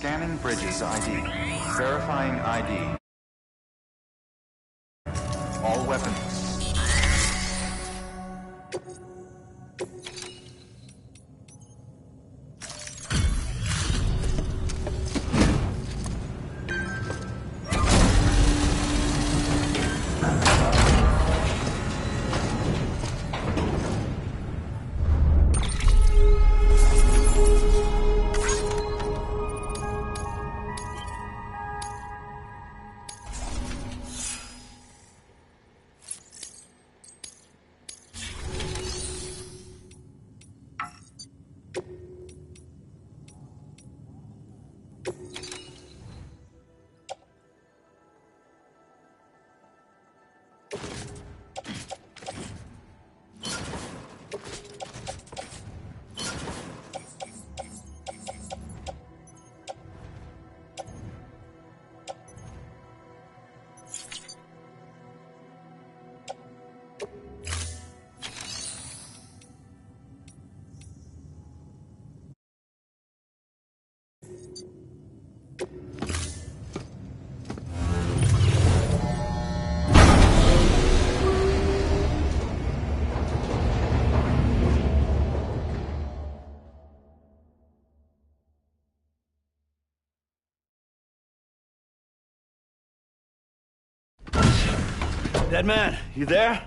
Scanning Bridges ID. Verifying ID. All weapons. Dead man, you there?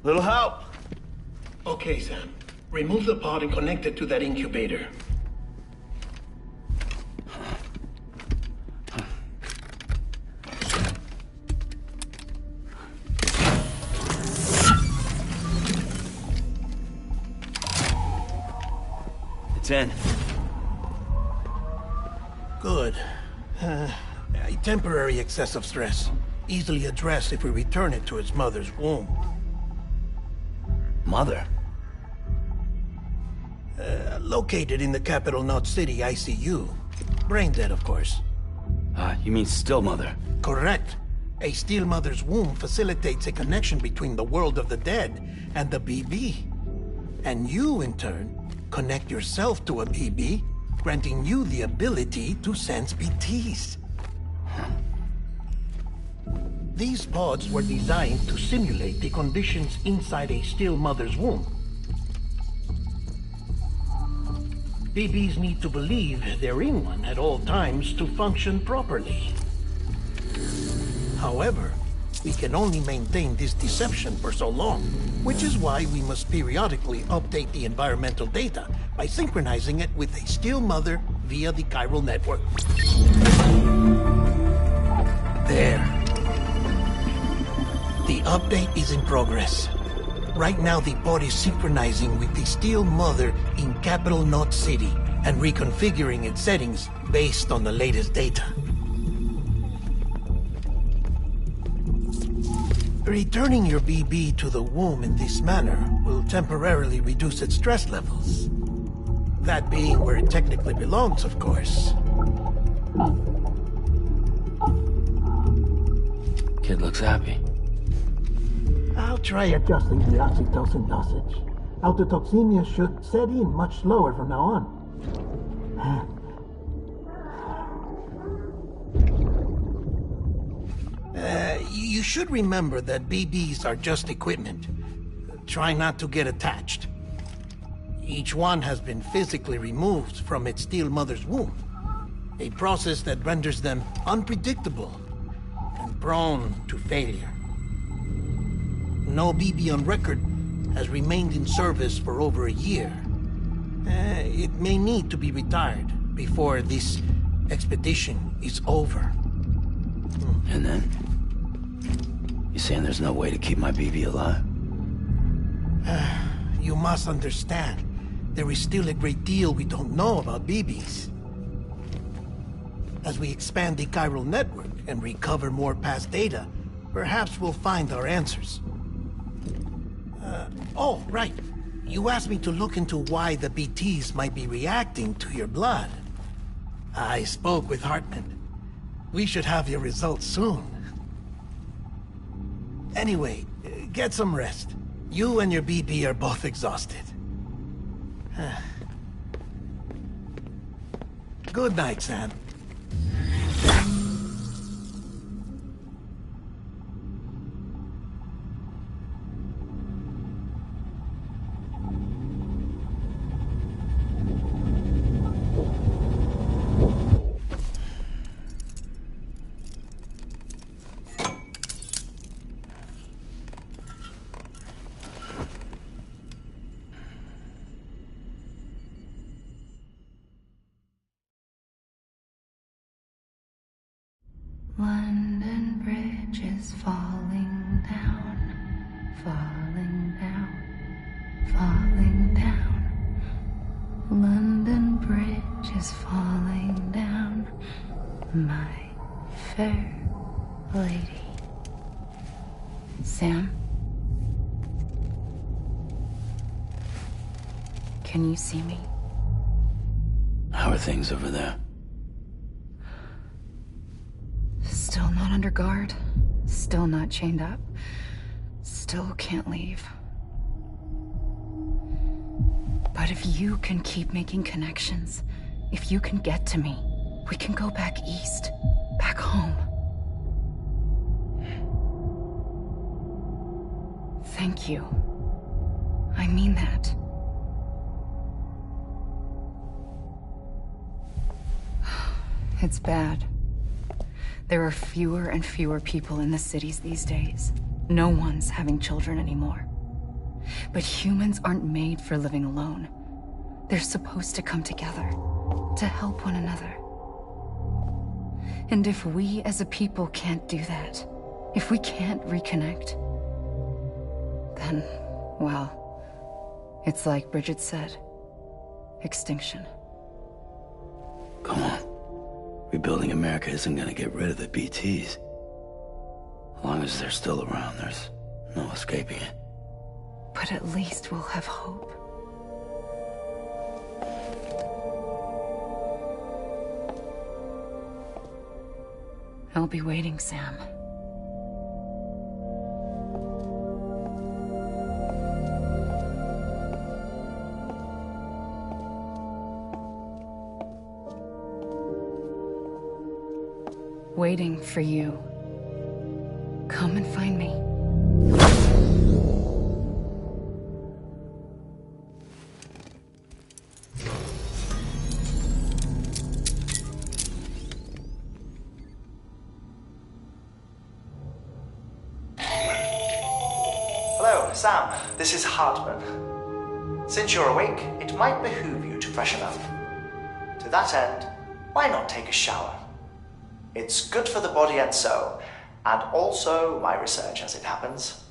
Little help? Okay, Sam. Remove the pod and connect it to that incubator. It's in. Good. A temporary excessive stress. Easily addressed if we return it to its mother's womb. Mother? Located in the capital Knot City ICU. Brain dead, of course. You mean still mother? Correct. A still mother's womb facilitates a connection between the world of the dead and the BB. And you, in turn, connect yourself to a BB, granting you the ability to sense BTs. These pods were designed to simulate the conditions inside a still mother's womb. BBs need to believe they're in one at all times to function properly. However, we can only maintain this deception for so long, which is why we must periodically update the environmental data by synchronizing it with a still mother via the chiral network. There. The update is in progress. Right now, the pod is synchronizing with the Steel Mother in Capital Knot City and reconfiguring its settings based on the latest data. Returning your BB to the womb in this manner will temporarily reduce its stress levels. That being where it technically belongs, of course. Kid looks happy. I'll try adjusting the oxytocin dosage. Autotoxemia should set in much slower from now on. You should remember that BBs are just equipment. Try not to get attached. Each one has been physically removed from its steel mother's womb. A process that renders them unpredictable and prone to failure. No BB on record has remained in service for over a year. It may need to be retired before this expedition is over. And then? You saying there's no way to keep my BB alive? You must understand, there is still a great deal we don't know about BBs. As we expand the chiral network and recover more past data, perhaps we'll find our answers. Oh, right. You asked me to look into why the BTs might be reacting to your blood. I spoke with Hartman. We should have your results soon. Anyway, get some rest. You and your BB are both exhausted. Good night, Sam. bridge is falling down, falling down, falling down. London Bridge is falling down, my fair lady. Sam? Can you see me? How are things over there? Still not under guard. Still not chained up. Still can't leave. But if you can keep making connections, if you can get to me, we can go back east, back home. Thank you. I mean that. It's bad. There are fewer and fewer people in the cities these days. No one's having children anymore. But humans aren't made for living alone. They're supposed to come together, to help one another. And if we as a people can't do that, if we can't reconnect, then, well, it's like Bridget said, extinction. Come on. Rebuilding America isn't gonna get rid of the BTs. As long as they're still around, there's no escaping it. But at least we'll have hope. I'll be waiting, Sam. Waiting for you. Come and find me. Hello, Sam. This is Hartman. Since you're awake, it might behoove you to freshen up. To that end, why not take a shower? It's good for the body and soul, and also my research as it happens.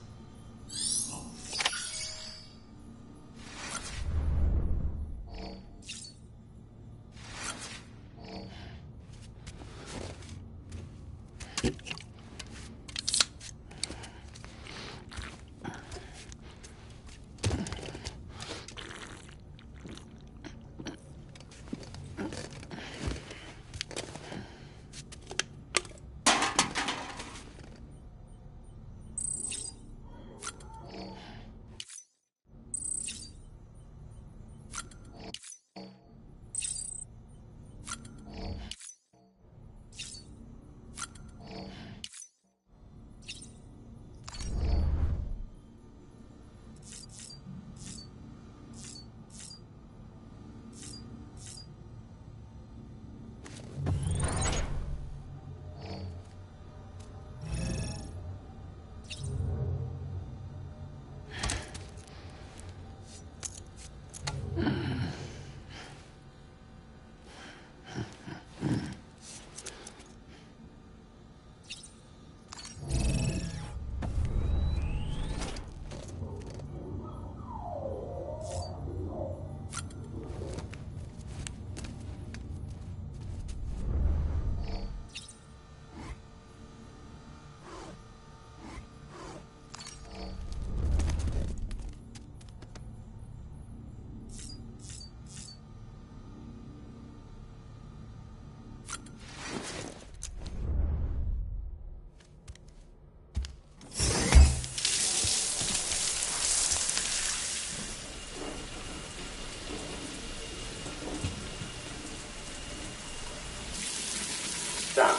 Sam,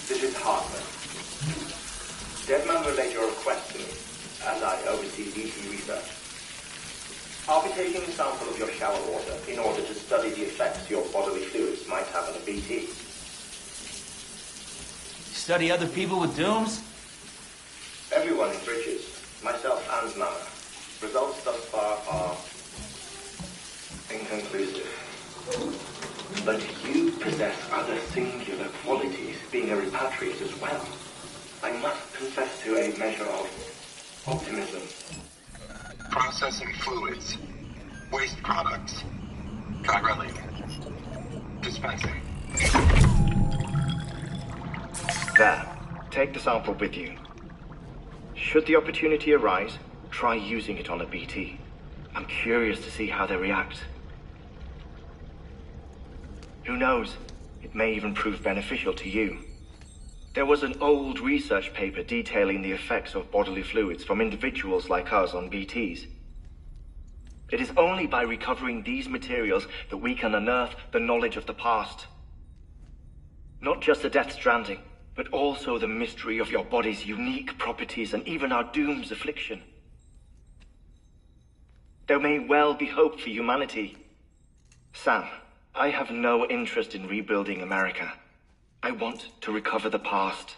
this is Hartman. Deadman relayed your request to me, and I oversee BT research. I'll be taking a sample of your shower water in order to study the effects your bodily fluids might have on a BT. Study other people with dooms? Everyone in Bridges, myself and Nana. Results thus far are inconclusive. But you possess other singular qualities, being a repatriate as well. I must confess into a measure of optimism. Processing fluids. Waste products. Chiralic. Dispensing. There. Take the sample with you. Should the opportunity arise, try using it on a BT. I'm curious to see how they react. Who knows? It may even prove beneficial to you. There was an old research paper detailing the effects of bodily fluids from individuals like us on BTs. It is only by recovering these materials that we can unearth the knowledge of the past. Not just the Death Stranding, but also the mystery of your body's unique properties and even our doom's affliction. There may well be hope for humanity. Sam, I have no interest in rebuilding America. I want to recover the past.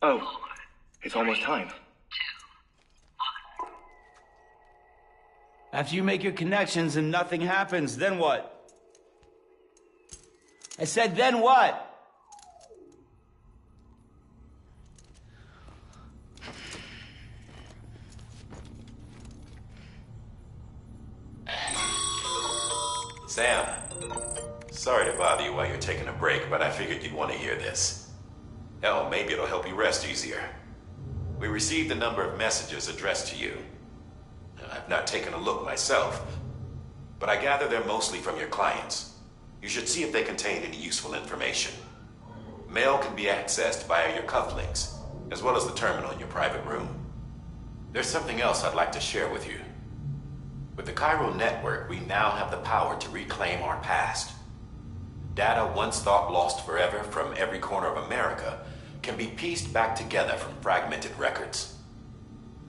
5, 4, oh, it's almost time. 2, 1. After you make your connections and nothing happens, then what? I said, then what? Sam, sorry to bother you while you're taking a break, but I figured you'd want to hear this. Hell, maybe it'll help you rest easier. We received a number of messages addressed to you. I've not taken a look myself, but I gather they're mostly from your clients. You should see if they contain any useful information. Mail can be accessed via your cufflinks, as well as the terminal in your private room. There's something else I'd like to share with you. With the Chiral Network, we now have the power to reclaim our past. Data once thought lost forever from every corner of America can be pieced back together from fragmented records.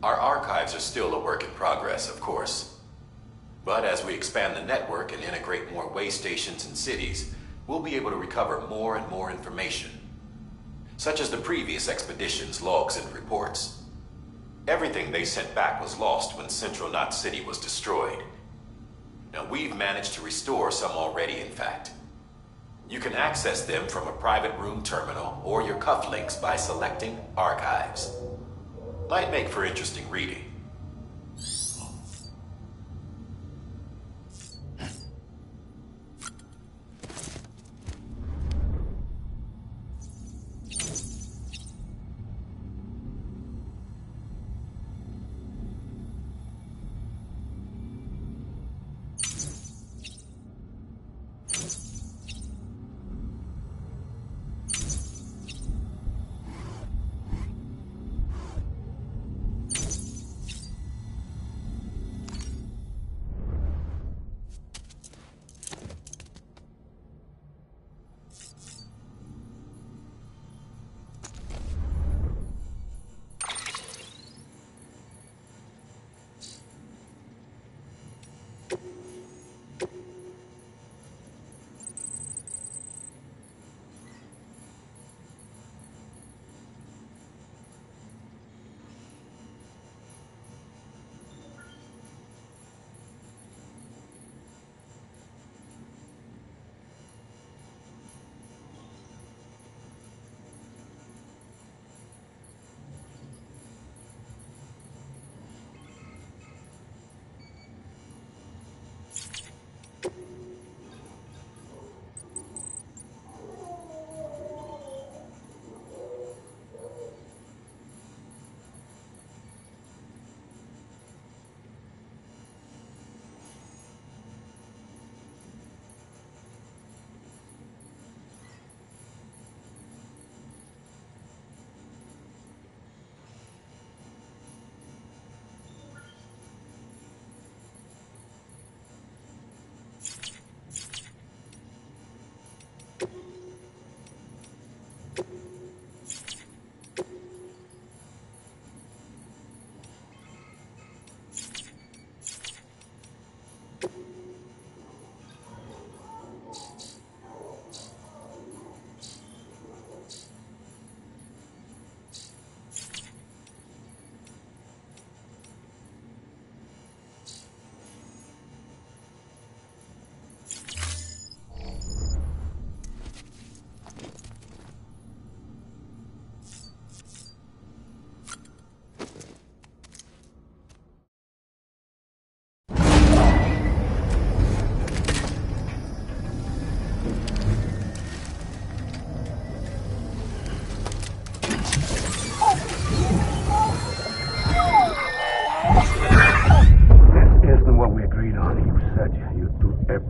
Our archives are still a work in progress, of course. But as we expand the network and integrate more way stations and cities, we'll be able to recover more and more information, such as the previous expedition's logs and reports. Everything they sent back was lost when Central Knot City was destroyed. Now, we've managed to restore some already, in fact. You can access them from a private room terminal or your cufflinks by selecting Archives. Might make for interesting reading.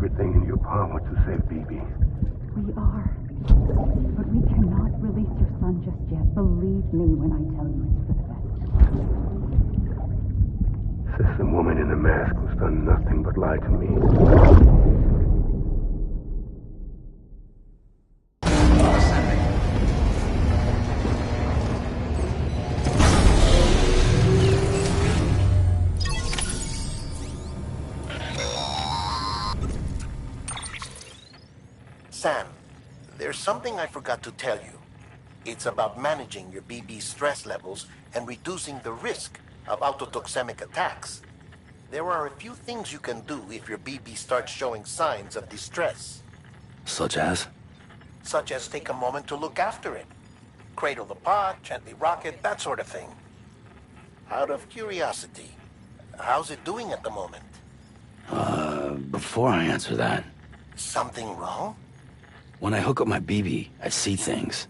everything in your power to save BB. We are. But we cannot release your son just yet. Believe me when I tell you it's for the best. Says the woman in the mask who's done nothing but lie to me. Sam, there's something I forgot to tell you. It's about managing your BB stress levels and reducing the risk of autotoxemic attacks. There are a few things you can do if your BB starts showing signs of distress. Such as? Such as take a moment to look after it. Cradle the pod, gently rock it, that sort of thing. Out of curiosity, how's it doing at the moment? Before I answer that... Something wrong? When I hook up my BB, I see things.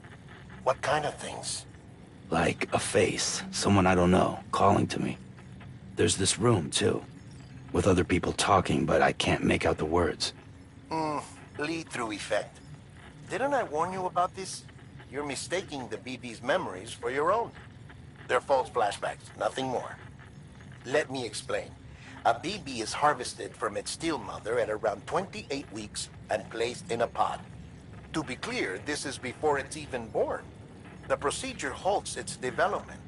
What kind of things? Like a face, someone I don't know, calling to me. There's this room, too, with other people talking, but I can't make out the words. Lead-through effect. Didn't I warn you about this? You're mistaking the BB's memories for your own. They're false flashbacks, nothing more. Let me explain. A BB is harvested from its steel mother at around 28 weeks and placed in a pod. To be clear, this is before it's even born. The procedure halts its development.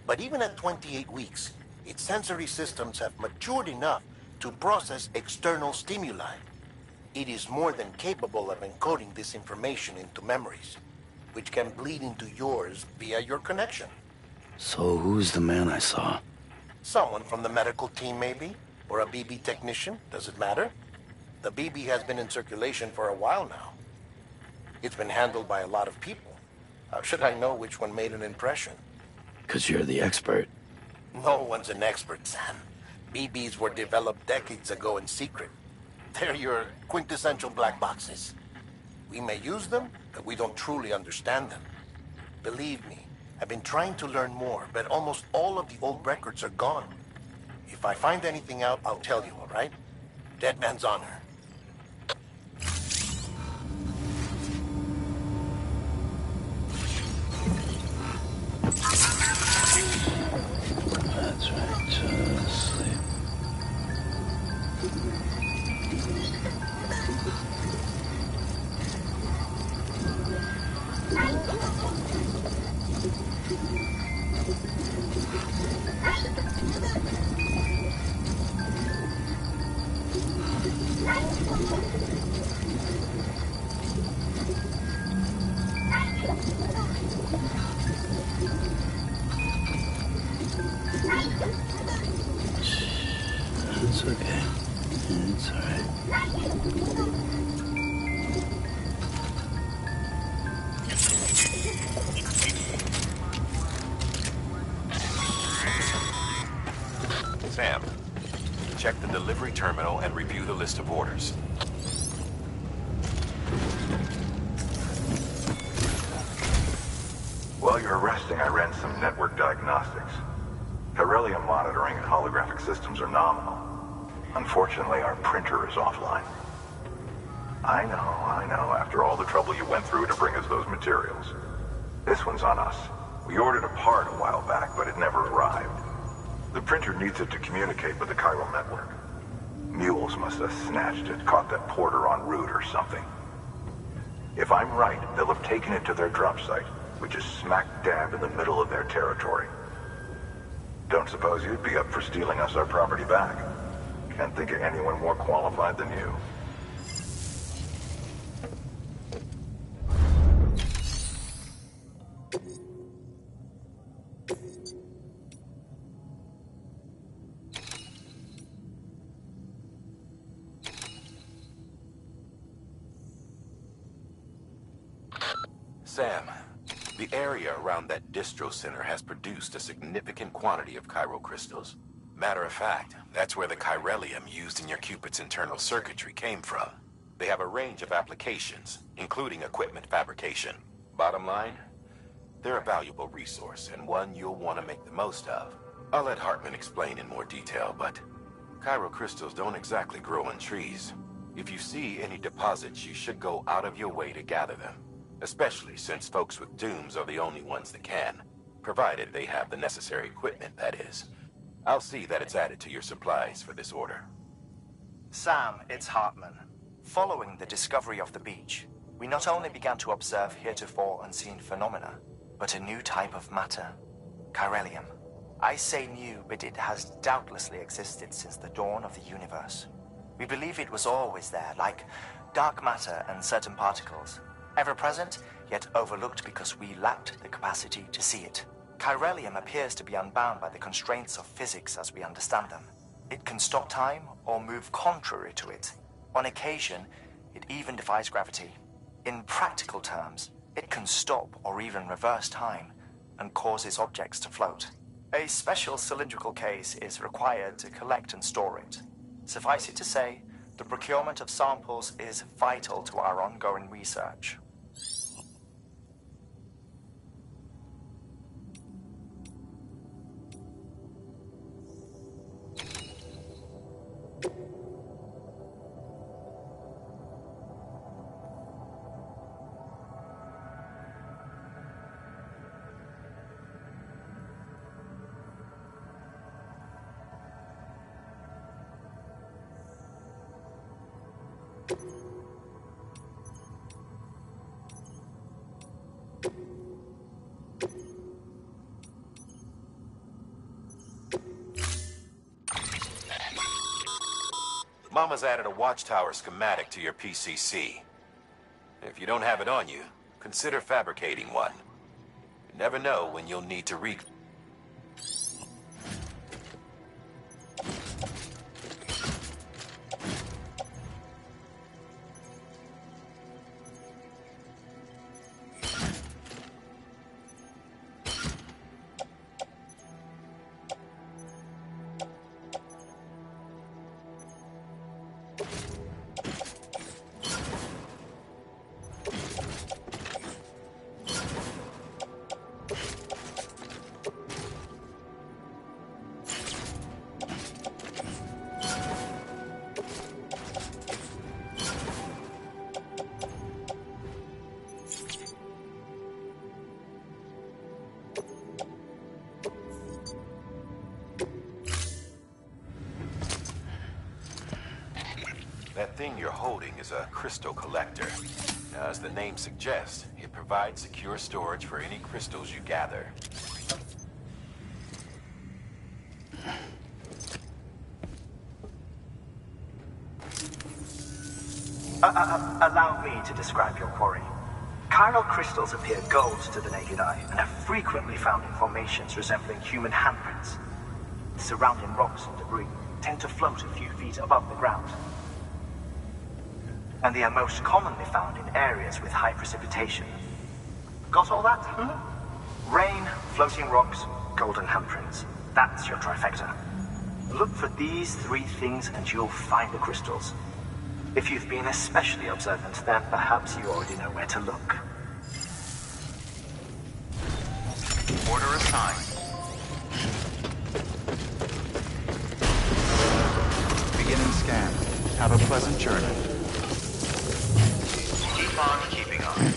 But even at 28 weeks, its sensory systems have matured enough to process external stimuli. It is more than capable of encoding this information into memories, which can bleed into yours via your connection. So who's the man I saw? Someone from the medical team, maybe? Or a BB technician? Does it matter? The BB has been in circulation for a while now. It's been handled by a lot of people. How should I know which one made an impression? 'Cause you're the expert. No one's an expert, Sam. BBs were developed decades ago in secret. They're your quintessential black boxes. We may use them, but we don't truly understand them. Believe me, I've been trying to learn more, but almost all of the old records are gone. If I find anything out, I'll tell you, all right? Dead man's honor. That's right, just sleep. It's okay. It's all right. Sam, check the delivery terminal and review the list of orders. While you're resting, I ran some network diagnostics. Beryllium monitoring and holographic systems are nominal. Unfortunately, our printer is offline. I know, after all the trouble you went through to bring us those materials. This one's on us. We ordered a part a while back, but it never arrived. The printer needs it to communicate with the chiral network. Mules must have snatched it, caught that porter en route or something. If I'm right, they'll have taken it to their drop site, which is smack dab in the middle of their territory. Don't suppose you'd be up for stealing us our property back? Can't think of anyone more qualified than you. Sam, the area around that distro center has produced a significant quantity of chiral crystals. Matter of fact, that's where the chiralium used in your Cupid's internal circuitry came from. They have a range of applications, including equipment fabrication. Bottom line, they're a valuable resource and one you'll want to make the most of. I'll let Hartman explain in more detail, but chiral crystals don't exactly grow on trees. If you see any deposits, you should go out of your way to gather them. Especially since folks with dooms are the only ones that can. Provided they have the necessary equipment, that is. I'll see that it's added to your supplies for this order. Sam, it's Hartman. Following the discovery of the beach, we not only began to observe heretofore unseen phenomena, but a new type of matter, chiralium. I say new, but it has doubtlessly existed since the dawn of the universe. We believe it was always there, like dark matter and certain particles, ever present, yet overlooked because we lacked the capacity to see it. Chiralium appears to be unbound by the constraints of physics as we understand them. It can stop time or move contrary to it. On occasion, it even defies gravity. In practical terms, it can stop or even reverse time and causes objects to float. A special cylindrical case is required to collect and store it. Suffice it to say, the procurement of samples is vital to our ongoing research. Mama's added a watchtower schematic to your PCC. If you don't have it on you, consider fabricating one. You never know when you'll need to That thing you're holding is a crystal collector. Now, as the name suggests, it provides secure storage for any crystals you gather. Allow me to describe your quarry. Chiral crystals appear gold to the naked eye and are frequently found in formations resembling human handprints. Surrounding rocks and debris tend to float a few feet above the ground. And they are most commonly found in areas with high precipitation. Got all that? Rain, floating rocks, golden handprints. That's your trifecta. Look for these three things and you'll find the crystals. If you've been especially observant, then perhaps you already know where to look. Order assigned. Beginning scan. Have a pleasant journey. Keep on keeping on.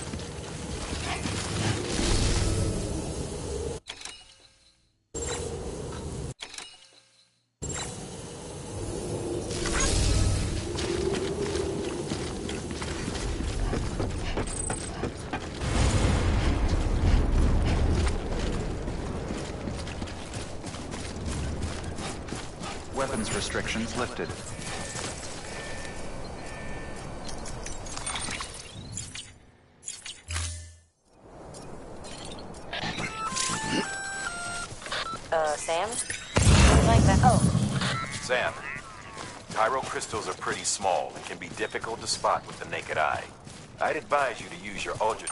Weapons restrictions lifted. Sam? Like that. Oh. Sam, chiral crystals are pretty small and can be difficult to spot with the naked eye. I'd advise you to use your ultra...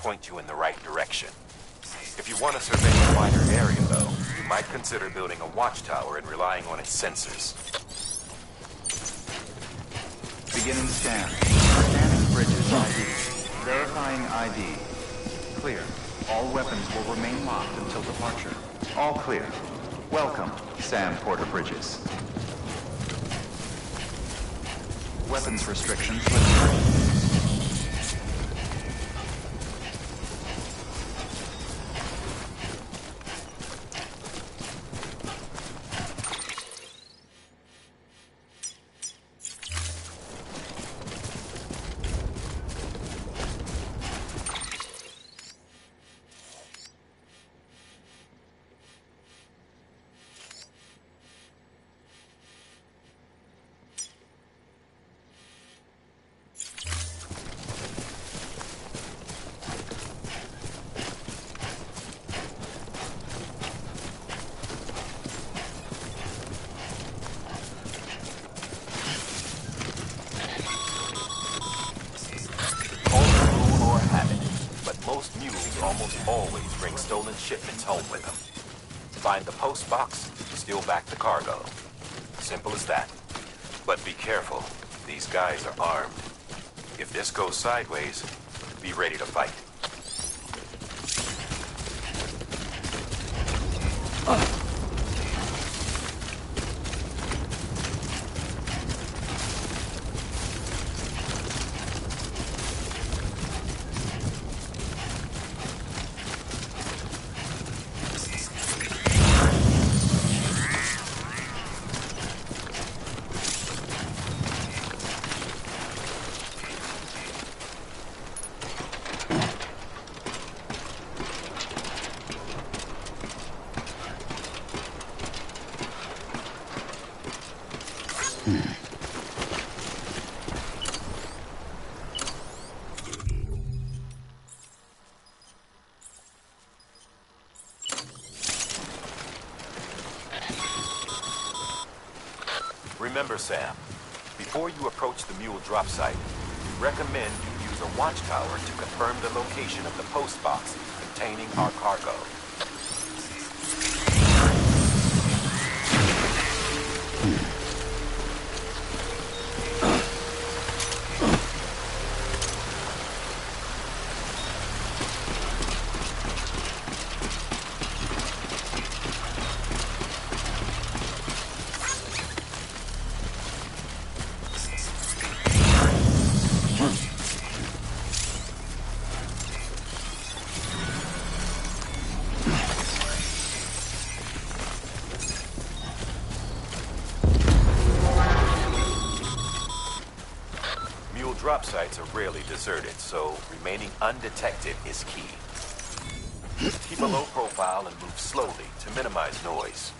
point you in the right direction. If you want to survey a wider area, though, you might consider building a watchtower and relying on its sensors. Beginning scan. Scanning bridges ID. Verifying ID. Clear. All weapons will remain locked until departure. All clear. Welcome, Sam Porter Bridges. Weapons restrictions lifted. Always bring stolen shipments home with them. Find the post box, steal back the cargo. Simple as that. But be careful. These guys are armed. If this goes sideways, be ready to fight. Remember, Sam, before you approach the mule drop site, we recommend you use a watchtower to confirm the location of the post box containing our cargo. Drop sites are rarely deserted, so remaining undetected is key. Keep a low profile and move slowly to minimize noise.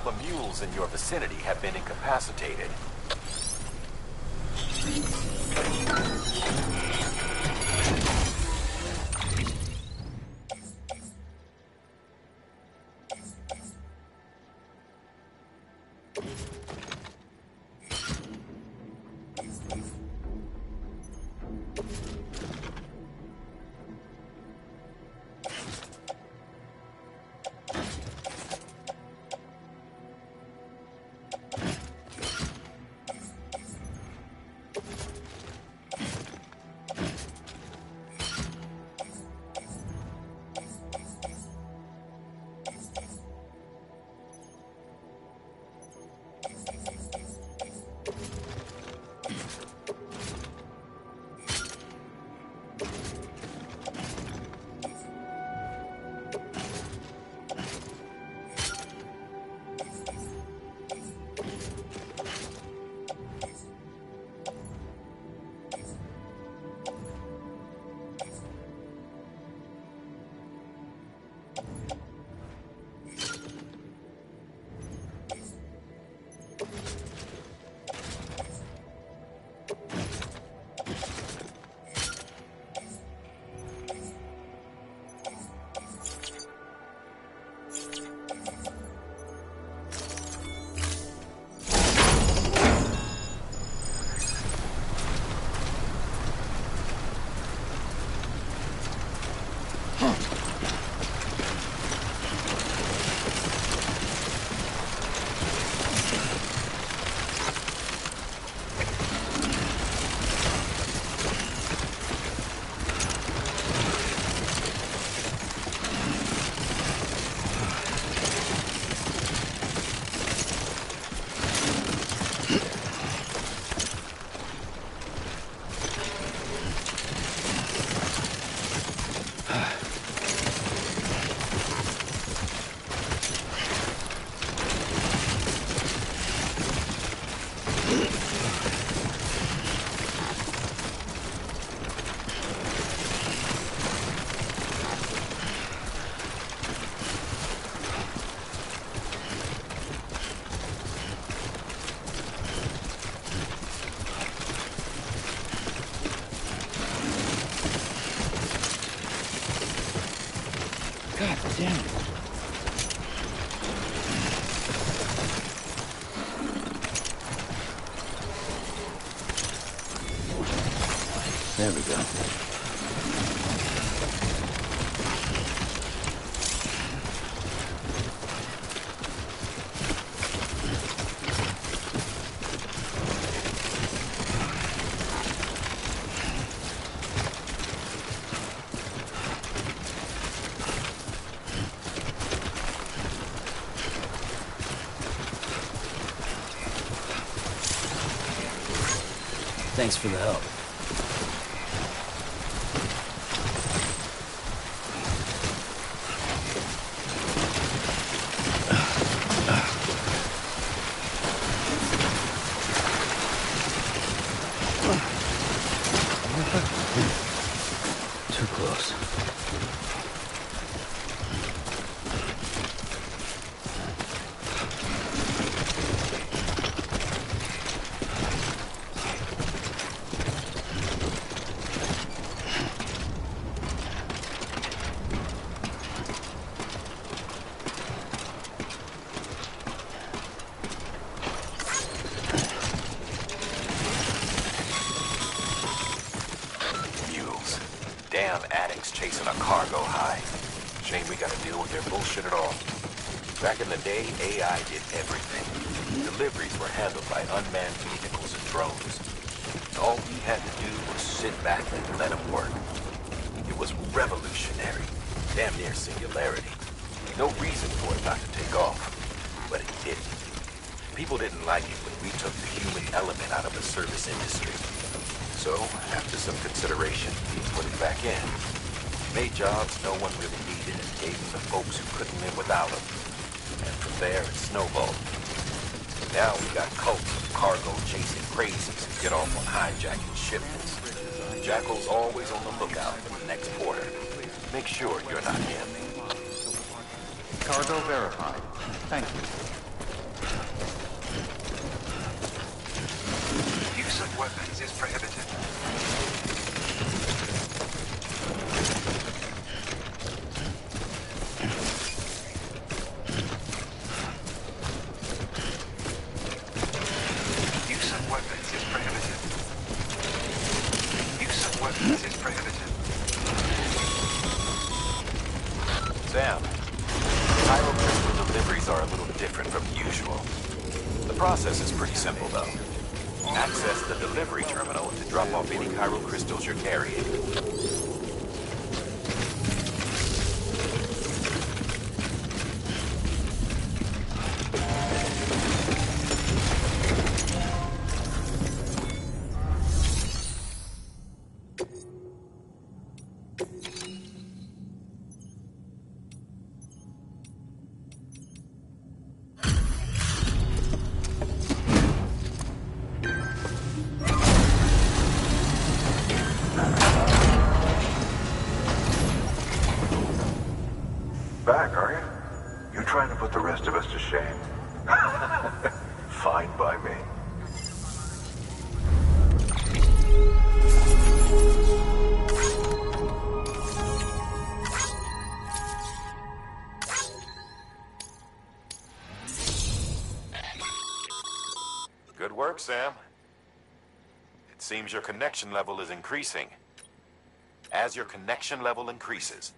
all the mules in your vicinity have been incapacitated. God damn it. There we go. Thanks for the help. Too close. Damn addicts chasing a cargo high. Shame we gotta deal with their bullshit at all. Back in the day, AI did everything. Deliveries were handled by unmanned vehicles and drones. All we had to do was sit back and let them work. It was revolutionary. Damn near singularity. No reason for it not to take off. But it didn't. People didn't like it when we took the human element out of the service industry. So, after some consideration, we put it back in. Made jobs no one really needed and gave them to folks who couldn't live without them. And from there, it snowballed. Now we got cults of cargo-chasing crazies who get off on hijacking shipments. Jackal's always on the lookout for the next porter. Make sure you're not him. Cargo verified. Thank you. weapons is prohibited. Use of weapons is prohibited. Use of weapons is prohibited. Sam, Pyro crystal deliveries are a little different from usual. The process is pretty simple, though. Access the delivery terminal to drop off any chiral crystals you're carrying. Back, are you? You trying to put the rest of us to shame? Fine by me. Good work, Sam. It seems your connection level is increasing. As your connection level increases,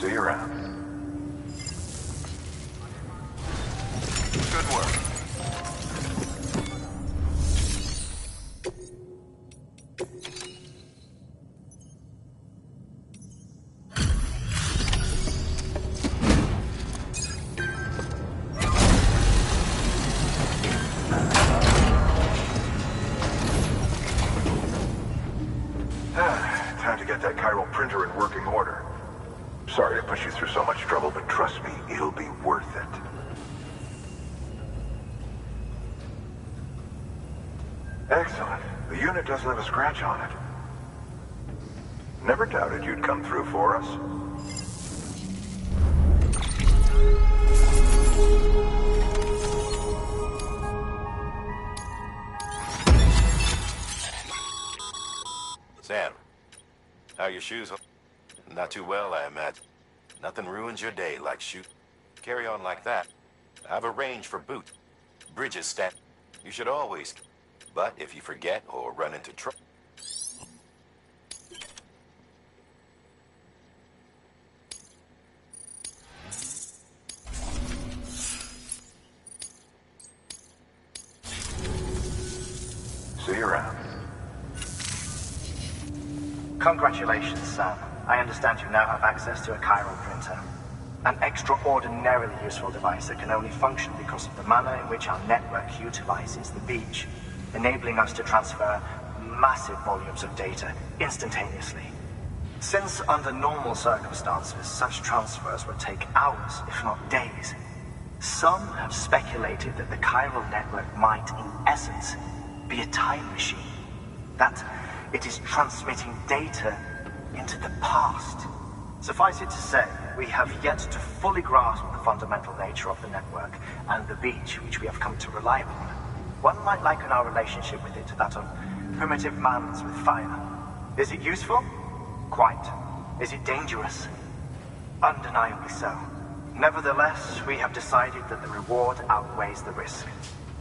See you around. good work. Time to get that chiral printer in working order. Sorry to put you through so much trouble, but trust me, it'll be worth it. Excellent. The unit doesn't have a scratch on it. Never doubted you'd come through for us. Sam, how are your shoes? Not too well, I imagine. Nothing ruins your day like shoot. Carry on like that. I've arranged for boot. Bridges stand. You should always. But if you forget or run into trouble. See you around. Congratulations, Sam. I understand you now have access to a chiral printer. An extraordinarily useful device that can only function because of the manner in which our network utilizes the beach, enabling us to transfer massive volumes of data instantaneously. Since under normal circumstances, such transfers would take hours, if not days, some have speculated that the chiral network might, in essence, be a time machine. That it is transmitting data into the past. Suffice it to say, we have yet to fully grasp the fundamental nature of the network and the beach which we have come to rely upon. One might liken our relationship with it to that of primitive mans with fire. Is it useful? Quite. Is it dangerous? Undeniably so. Nevertheless, we have decided that the reward outweighs the risk.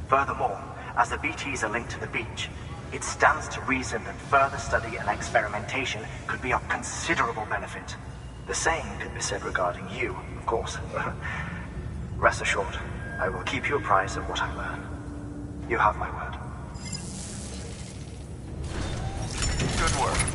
Furthermore, as the BTs are linked to the beach, it stands to reason that further study and experimentation could be of considerable benefit. The same could be said regarding you, of course. Rest assured, I will keep you apprised of what I learn. You have my word. Good work.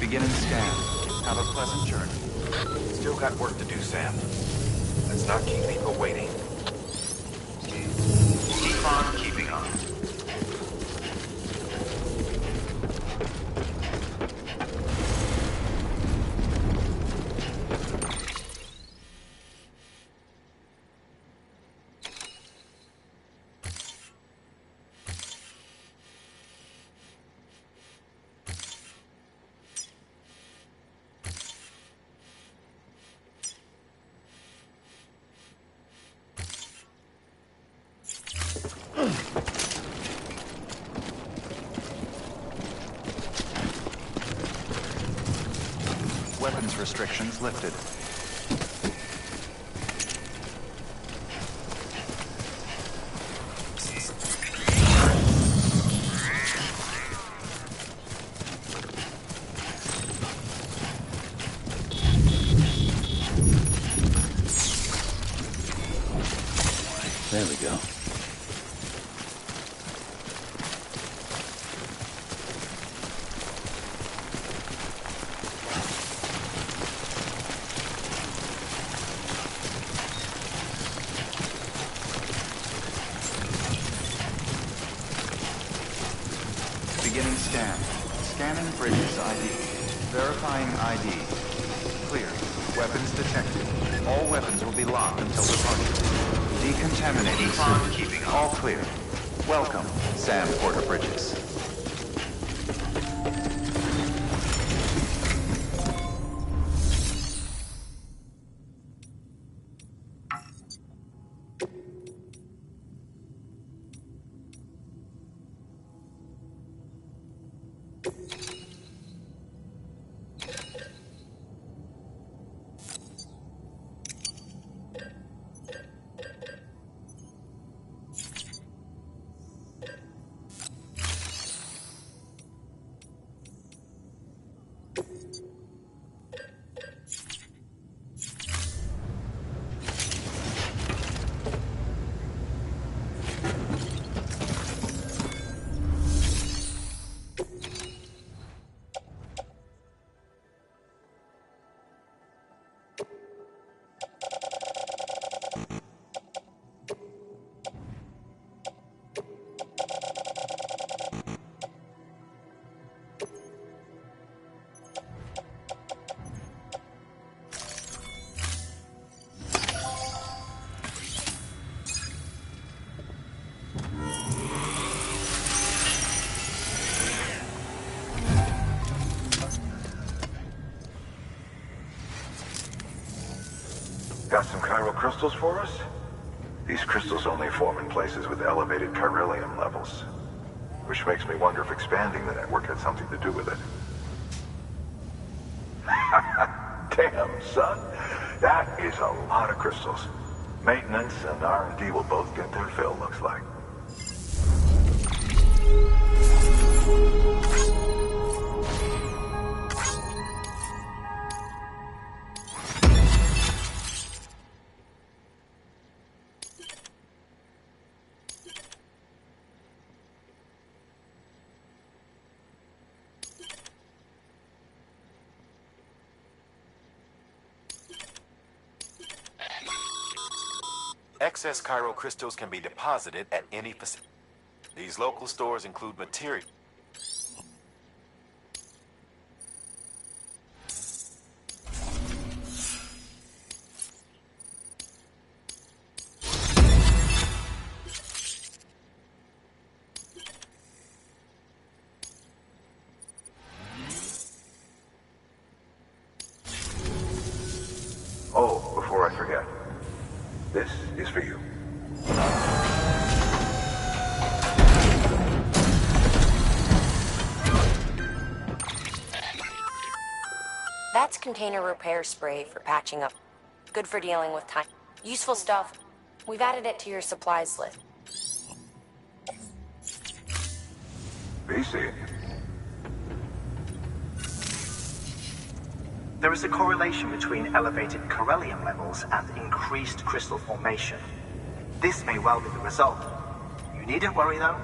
Beginning scan. Have a pleasant journey. Still got work to do, Sam. Let's not keep people waiting. Keep on keeping on. Weapons restrictions lifted. There we go. Beginning scan. Scanning bridges ID. Verifying ID. Clear. Weapons detected. All weapons will be locked until departure. Decontaminating. Keep on keeping on. All clear. Welcome, Sam Porter Bridges. Got some chiral crystals for us? These crystals only form in places with elevated chiralium levels, which makes me wonder if expanding the network had something to do with it. Damn, son. That is a lot of crystals. Maintenance and R&D will both get their fill, looks like. Excess chiral crystals can be deposited at any facility. These local stores include material. Oh, before I forget. This is for you. That's container repair spray for patching up. Good for dealing with time. Useful stuff. We've added it to your supplies list. BC. There is a correlation between elevated chiralium levels and increased crystal formation. This may well be the result. You needn't worry though.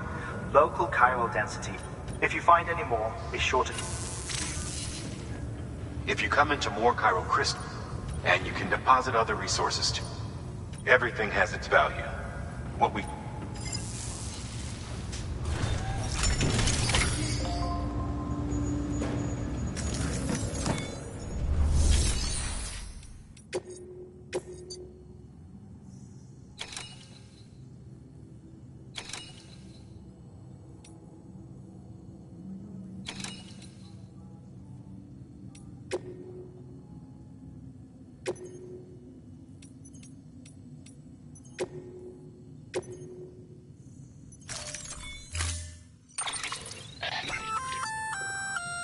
Local chiral density. If you find any more, be sure to... If you come into more chiral crystal, and you can deposit other resources too, everything has its value. What we...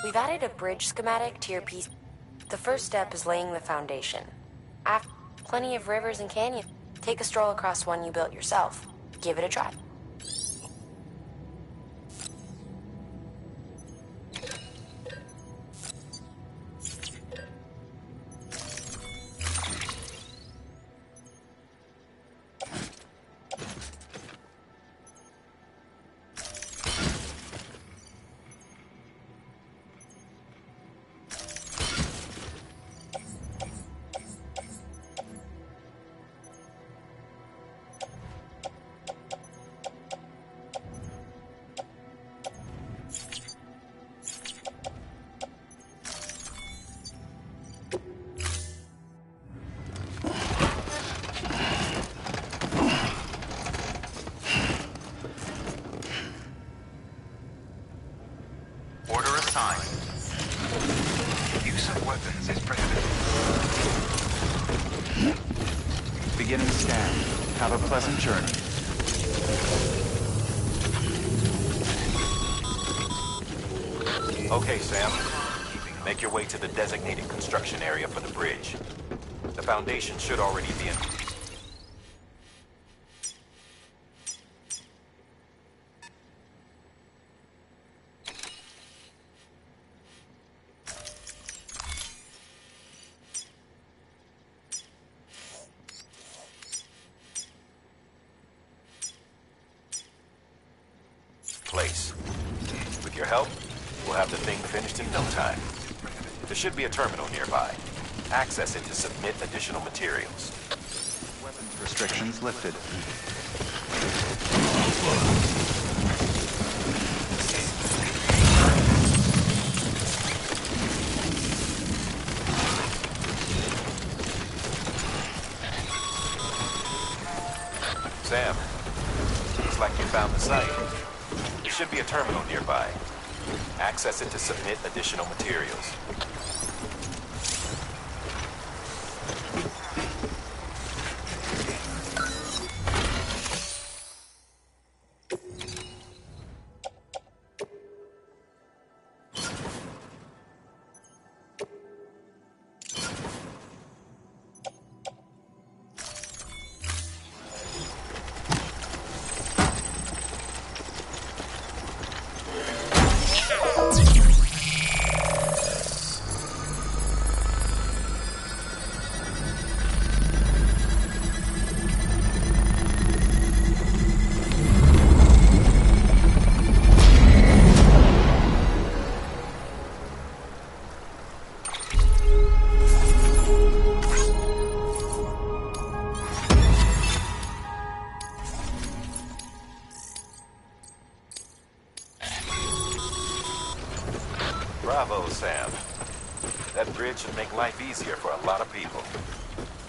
We've added a bridge schematic to your piece. The first step is laying the foundation. After plenty of rivers and canyons, take a stroll across one you built yourself. Give it a try. Beginning scan. Have a pleasant journey. Okay, Sam. Make your way to the designated construction area for the bridge. The foundation should already be in... place. With your help, we'll have the thing finished in no time. There should be a terminal nearby. Access it to submit additional materials. Weapons restrictions lifted. Sam, looks like you found the site. There should be a terminal nearby. Access it to submit additional materials. Bravo, Sam. That bridge should make life easier for a lot of people.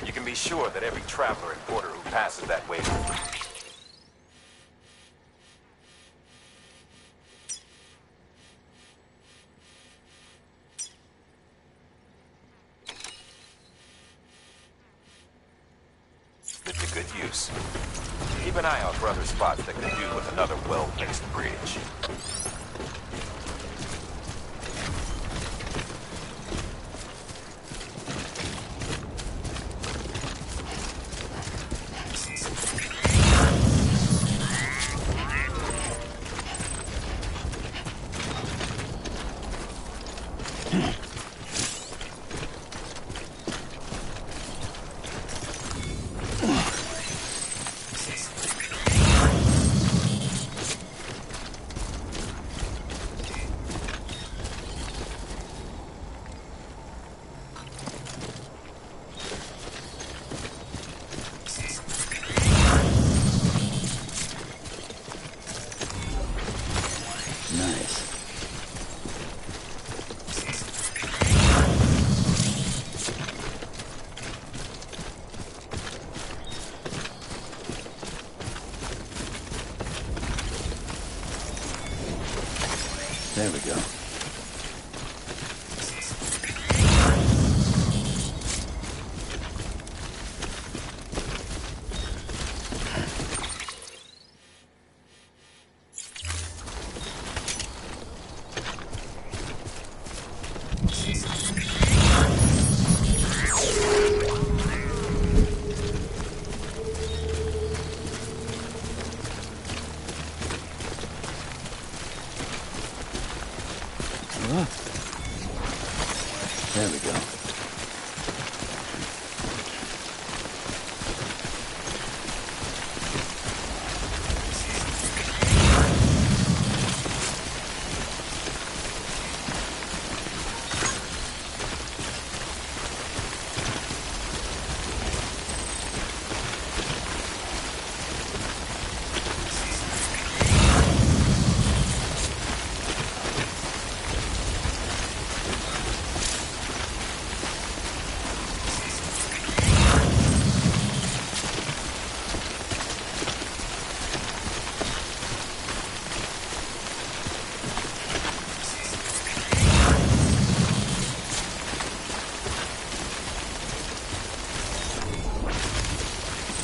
You can be sure that every traveler and porter who passes that way... put to good use. Keep an eye out for other spots that could do with another well-placed bridge. There we go. There we go.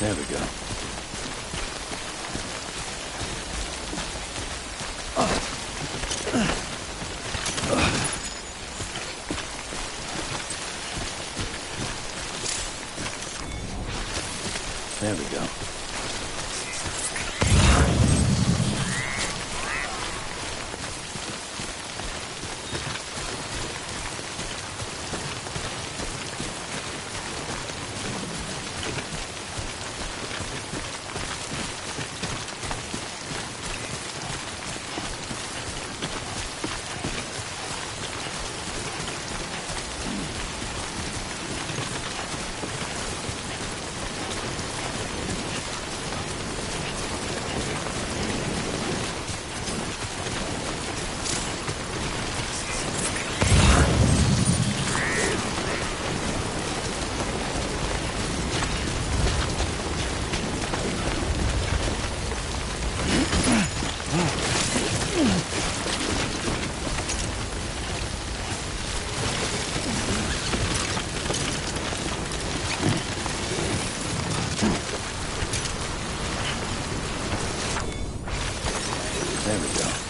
There we go. There we go. There we go.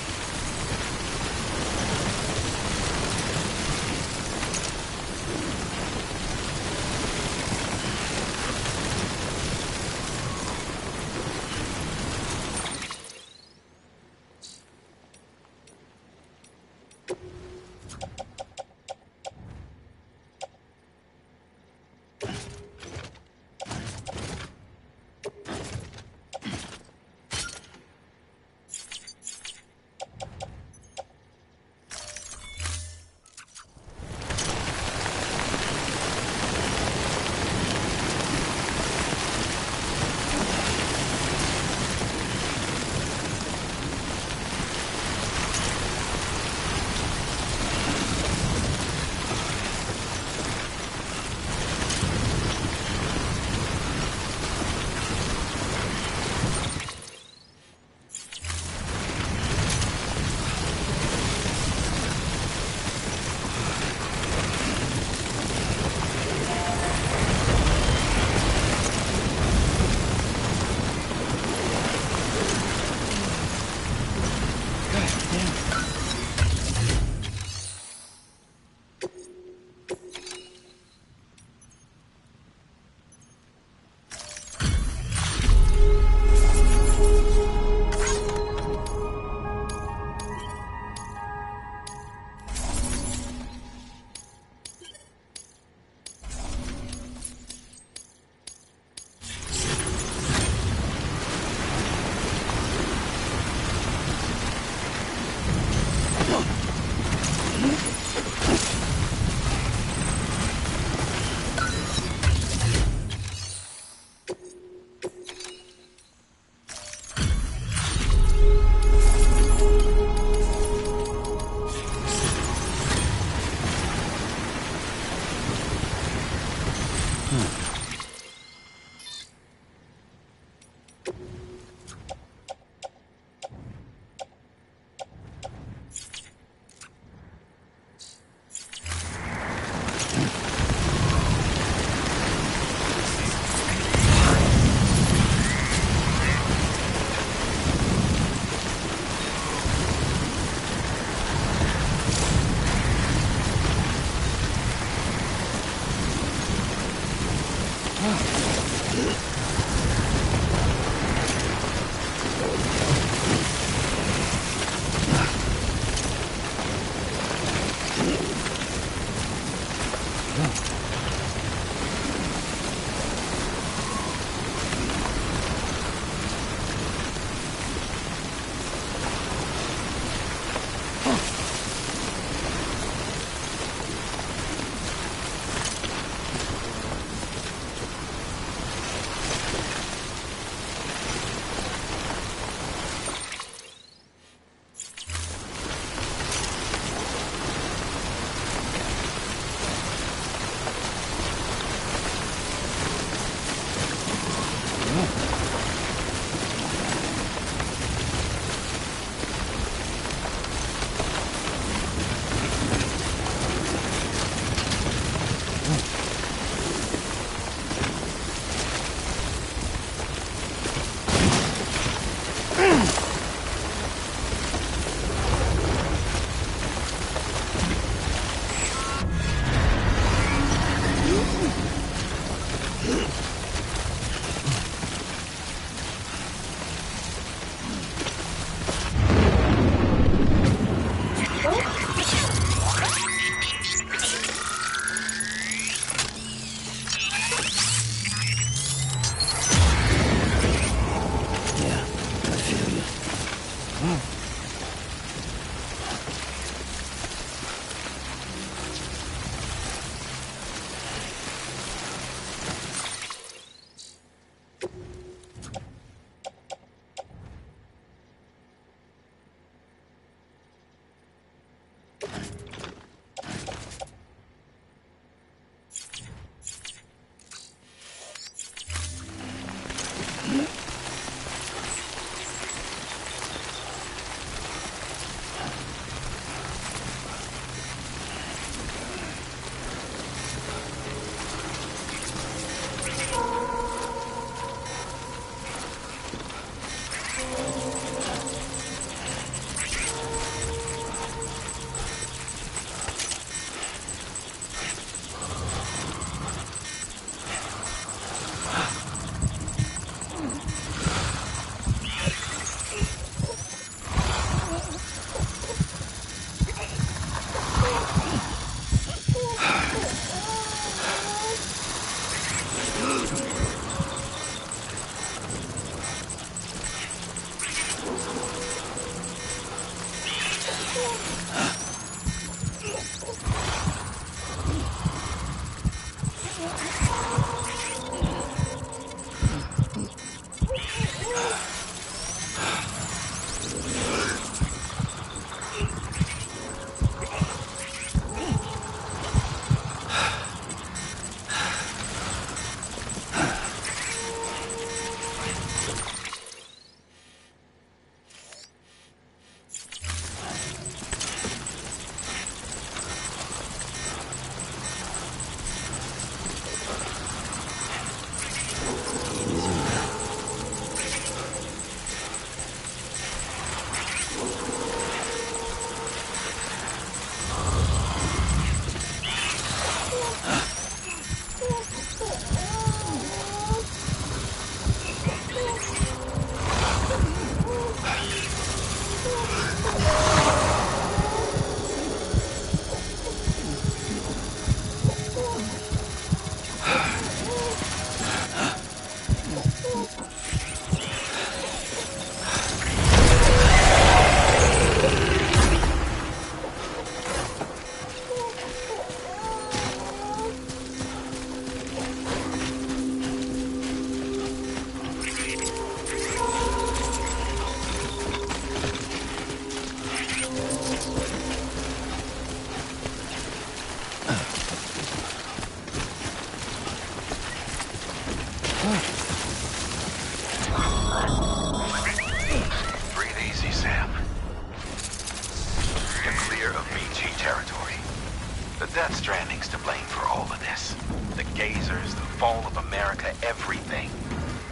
Stranding's to blame for all of this. The gazers, the fall of America, everything.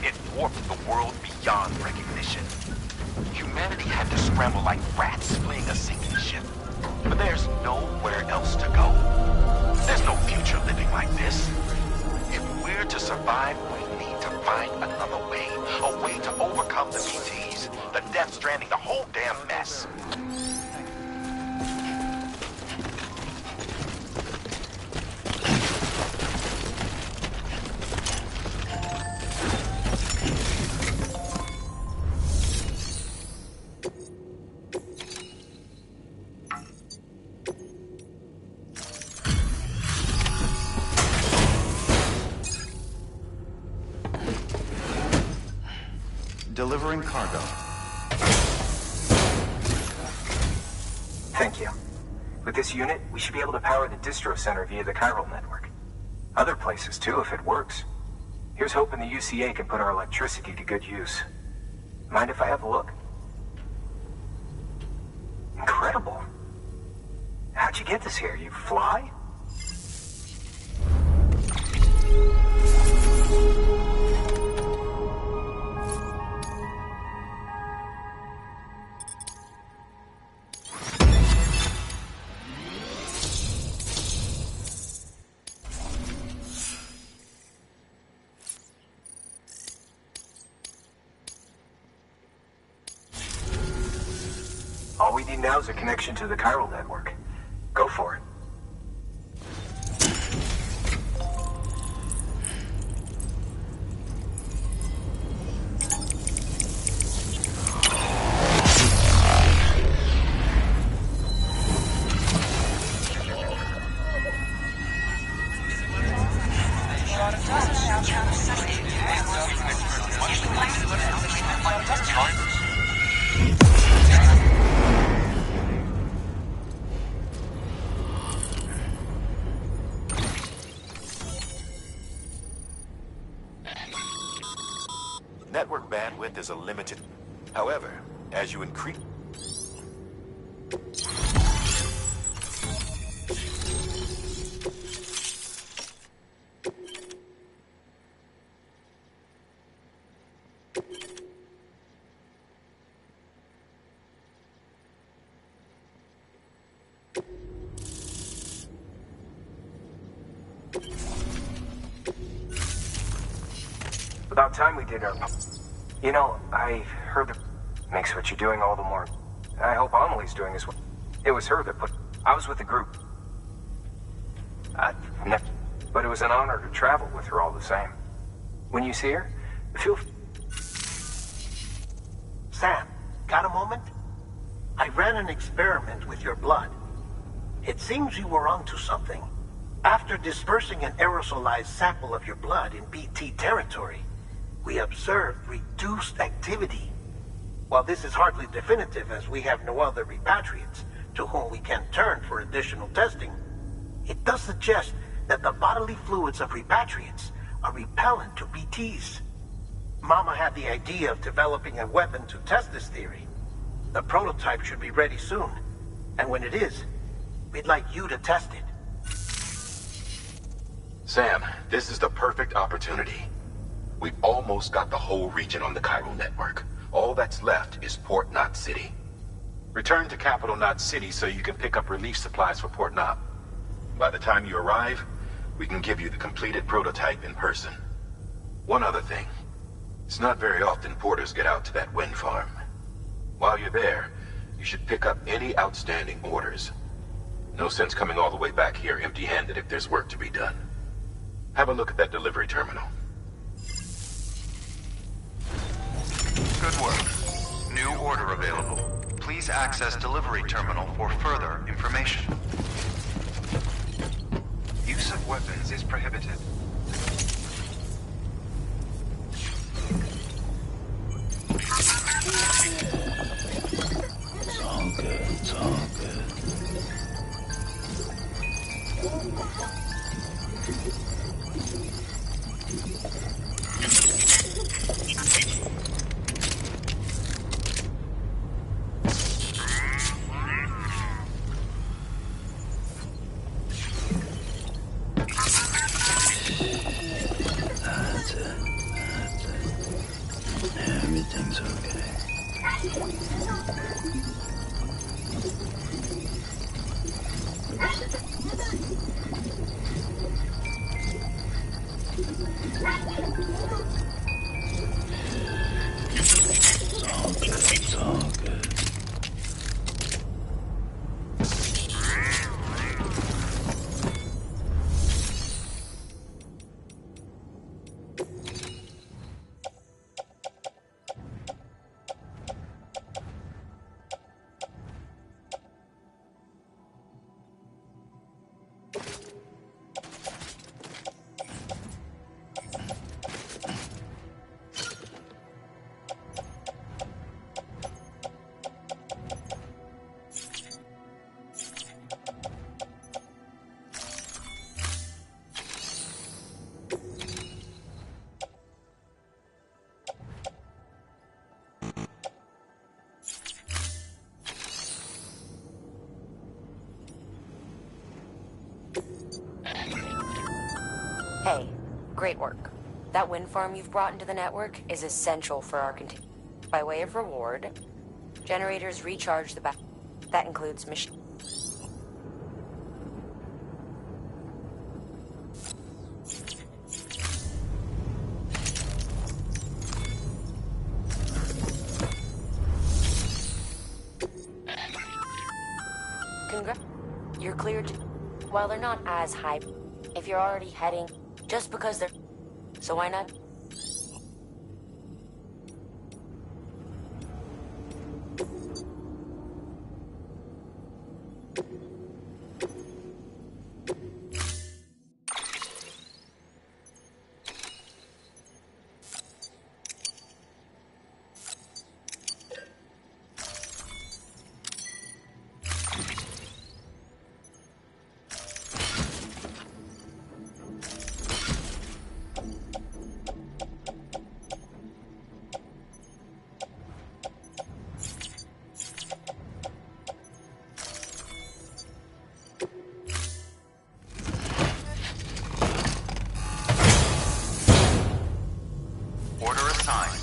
It warped the world beyond recognition. Humanity had to scramble like rats fleeing a sinking ship. But there's nowhere else to go. There's no future living like this. If we're to survive, we need to find another way. A way to overcome the BTs, the Death Stranding, the whole damn mess. Delivering cargo. Thank you. With this unit, we should be able to power the distro center via the chiral network. Other places too, if it works. Here's hoping the UCA can put our electricity to good use. Mind if I have a look? Incredible. How'd you get this here? You fly? now is a connection to the chiral network. Go for it. Network bandwidth is a limited. However, as you increase... About time we did our... You know, I heard that makes what you're doing all the more... I hope Amelie's doing as well. It was her that put... I was with the group. But it was an honor to travel with her all the same. When you see her, feel... Sam, got a moment? I ran an experiment with your blood. It seems you were onto something. After dispersing an aerosolized sample of your blood in BT territory, we observed reduced activity. While this is hardly definitive as we have no other repatriates to whom we can turn for additional testing, it does suggest that the bodily fluids of repatriates are repellent to BTs. Mama had the idea of developing a weapon to test this theory. The prototype should be ready soon, and when it is, we'd like you to test it. Sam, this is the perfect opportunity. We've almost got the whole region on the chiral network. All that's left is Port Knot City. Return to Capital Knot City so you can pick up relief supplies for Port Knot. By the time you arrive, we can give you the completed prototype in person. One other thing. It's not very often porters get out to that wind farm. While you're there, you should pick up any outstanding orders. No sense coming all the way back here empty-handed if there's work to be done. Have a look at that delivery terminal. Good work. New order available. Please access delivery terminal for further information. Use of weapons is prohibited. It's all good, it's all good. Everything's okay. It's all good. Hey, great work. That wind farm you've brought into the network is essential for our By way of reward, generators recharge the back. That includes machine. You're cleared to... While they're not as high, if you're already heading, just because they're... So why not? Order assigned.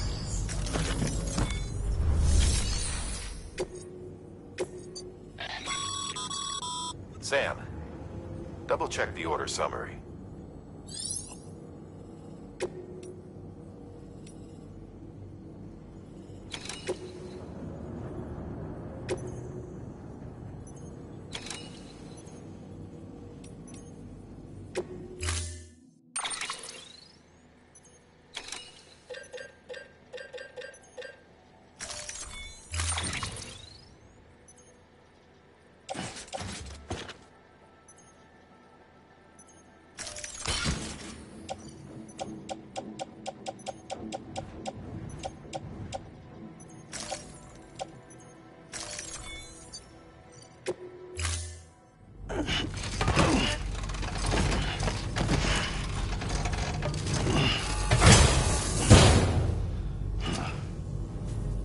Sam, double-check the order summary.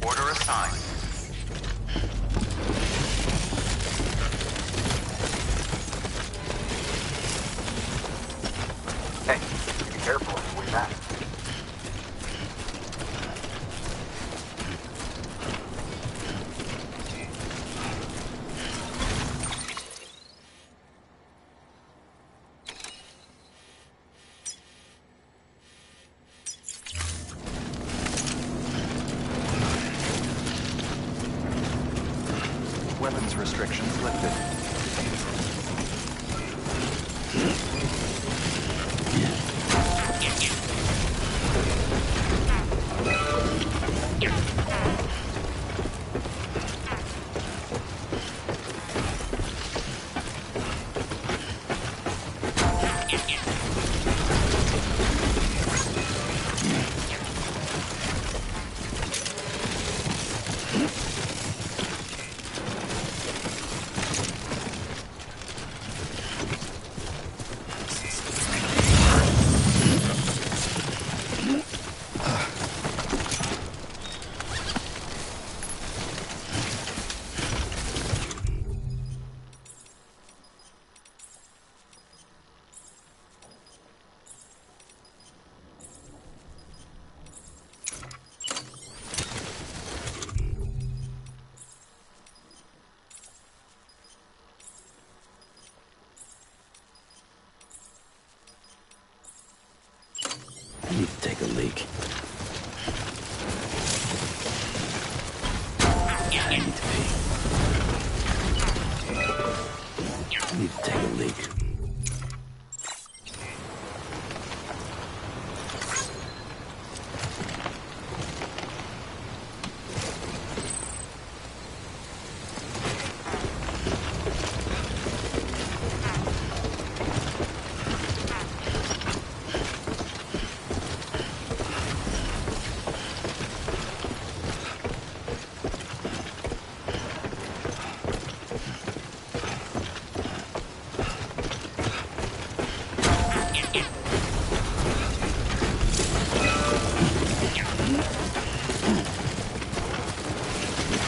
Order assigned. Hey, be careful on your way back. Weapons restrictions lifted. I need to take a leak. I need to pee. I need to take a leak.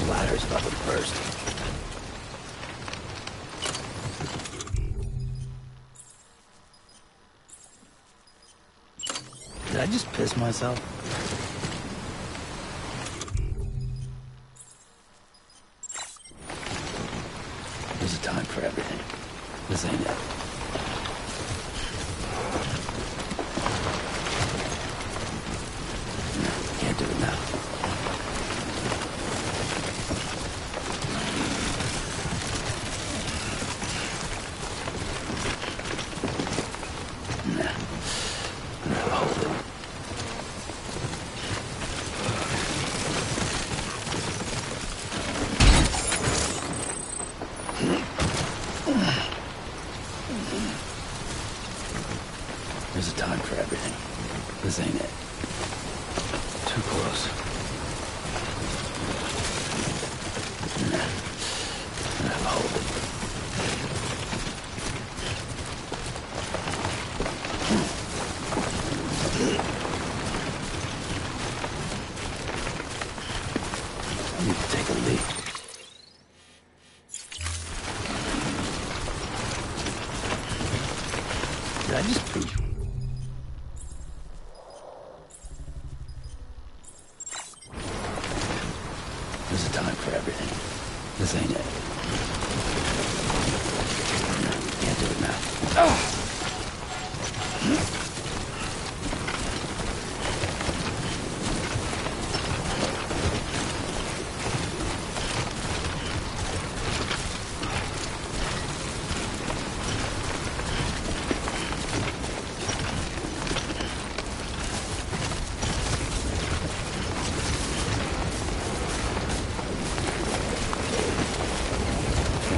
Ladder's about to burst. Did I just piss myself? There's a time for everything. This ain't it. No, can't do it now. There's a time for everything. This ain't it. Too close. Hold it. I need to take a leak. Did I just poop? There's a time for everything. This ain't it. Can't do it now.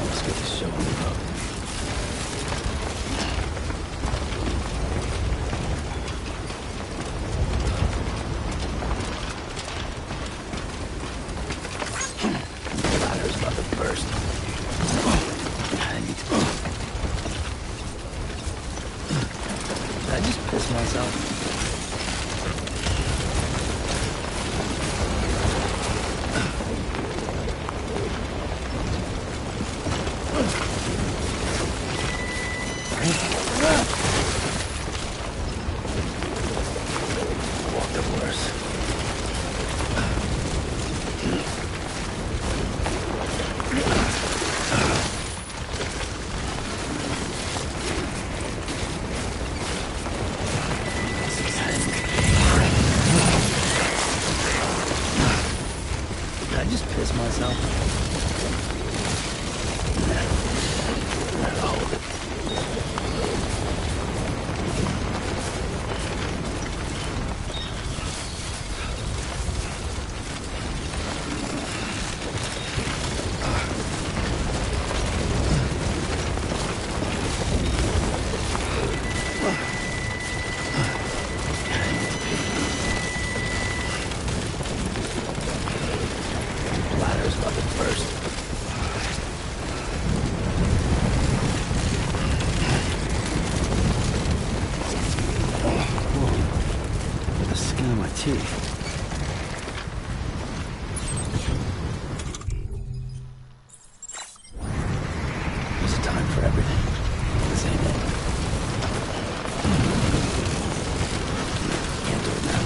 Let's get this show on the road. Ladder's about to burst. I need to... Did I just piss myself? Walked up worse. Did I just piss myself? Hold it. Ladder's about to burst. Whoa. The skin on my teeth. There's a time for everything. This ain't it. Can't do it now.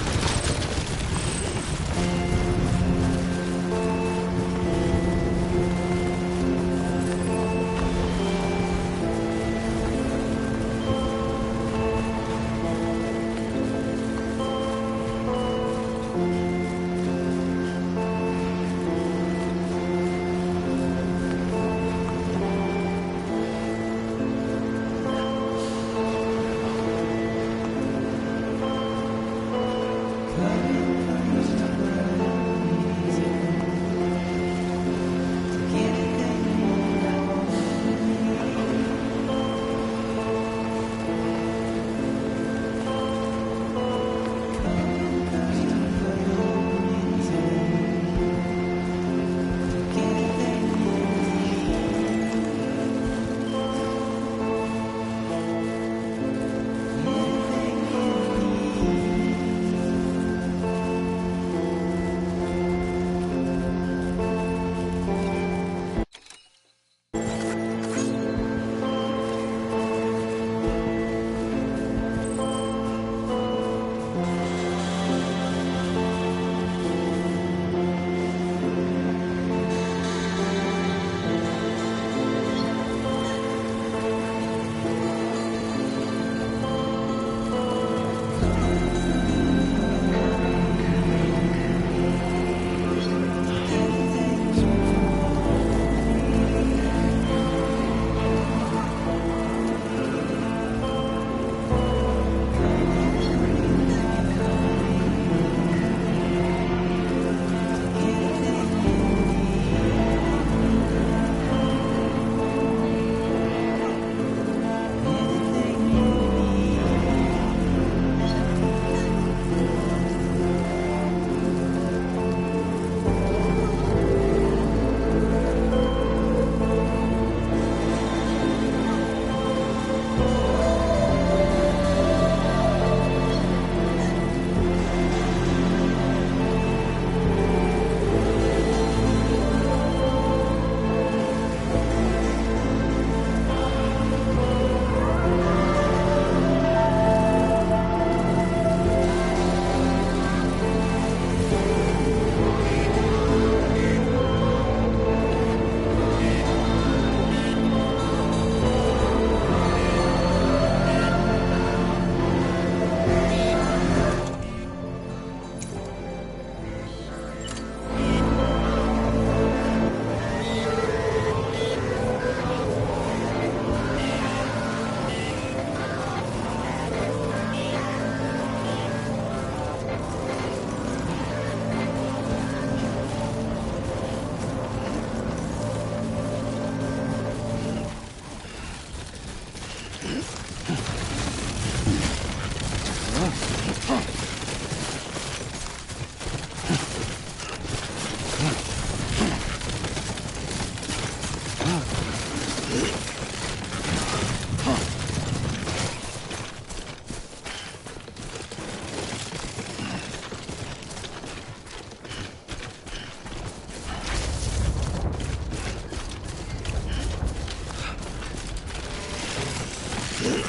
Hey,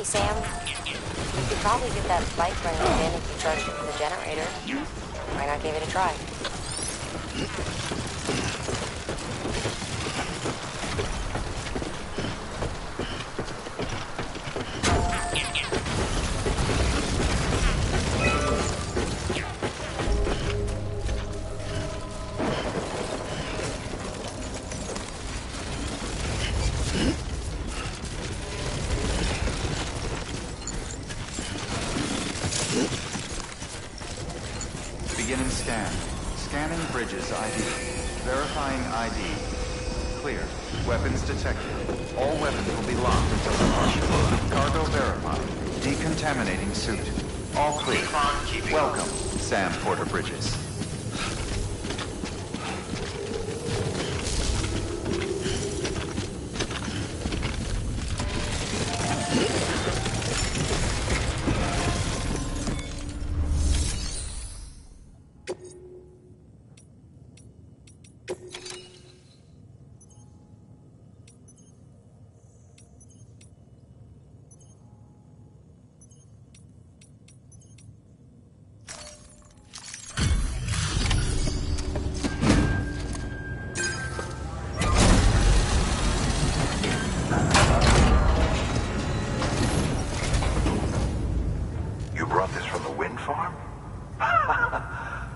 Sam. You could probably get that bike running again if you charged it for the generator. Why not give it a try? Beginning scan. Scanning bridges ID. Verifying ID. Clear. Weapons detected. All weapons will be locked until departure. Cargo verified. Decontaminating suit. All clear. Welcome, Sam Porter Bridges.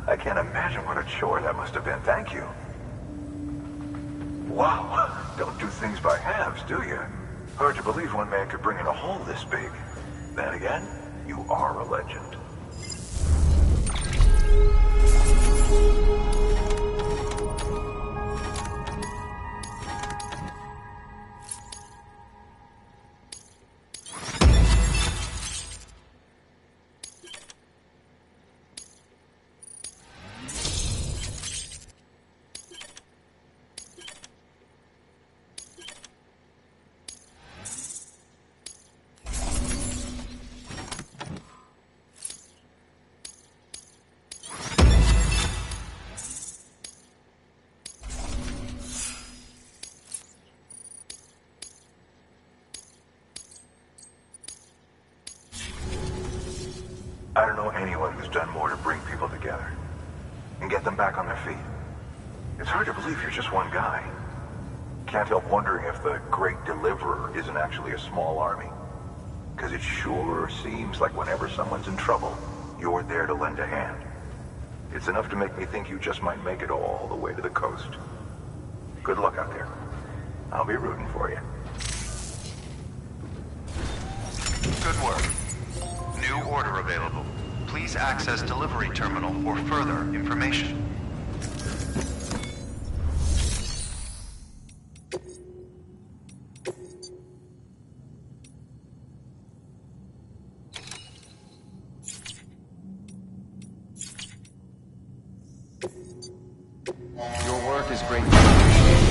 I can't imagine what a chore that must have been. Thank you. Wow. Don't do things by halves, do you? Hard to believe one man could bring in a hole this big. Then again, you are a legend. I don't know anyone who's done more to bring people together and get them back on their feet. It's hard to believe you're just one guy. Can't help wondering if the Great Deliverer isn't actually a small army. Because it sure seems like whenever someone's in trouble, you're there to lend a hand. It's enough to make me think you just might make it all the way to the coast. Good luck out there. I'll be rooting for you. Good work. New order available. Please access delivery terminal for further information. Your work is greatly appreciated.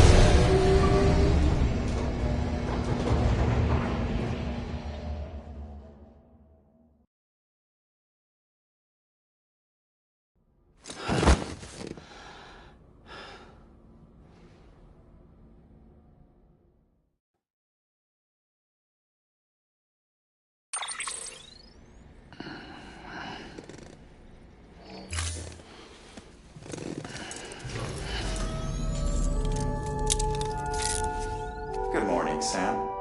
Good morning, Sam.